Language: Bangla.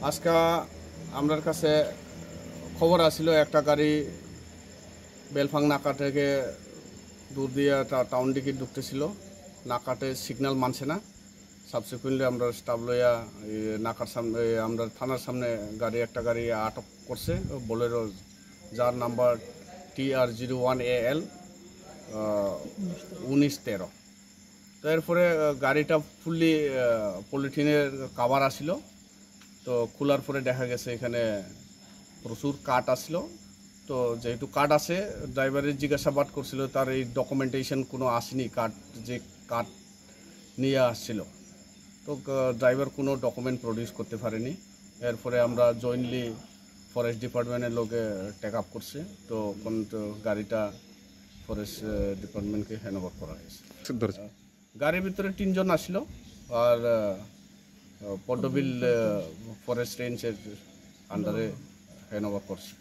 আজকে আমার কাছে খবর আসছিল একটা গাড়ি বেলফাং নাকা থেকে দূর দিয়ে টাউন দিকে ঢুকতেছিল। নাকাতে সিগন্যাল মানছে না। সাবসিকুয়েন্টলি আমরা স্টাফ লইয়া নাকার সামনে আমরা থানার সামনে একটা গাড়ি আটক করছে বোলেরো, যার নাম্বার TR01AL 1913। তো এরপরে গাড়িটা ফুললি পলিথিনের কাভার আসছিল। তো খোলার পরে দেখা গেছে এখানে প্রচুর কাঠ আসলো। তো যেহেতু কাঠ আছে, ড্রাইভারের জিজ্ঞাসাবাদ করছিল, তার এই ডকুমেন্টেশন কোনো আসেনি, কাঠ যে কাঠ নিয়ে আসছিল। তো ড্রাইভার কোনো ডকুমেন্ট প্রডিউস করতে পারেনি। এরপরে আমরা জয়েন্টলি ফরেস্ট ডিপার্টমেন্টের লোকে টেক আপ করছে। তো গাড়িটা ফরেস্ট ডিপার্টমেন্টকে হ্যান্ডওভার করা হয়েছে। গাড়ির ভিতরে 3 জন আসলো, আর পদ্মবিল ফরেস্ট রেঞ্জের আন্ডারে হ্যান্ডওভার করছে।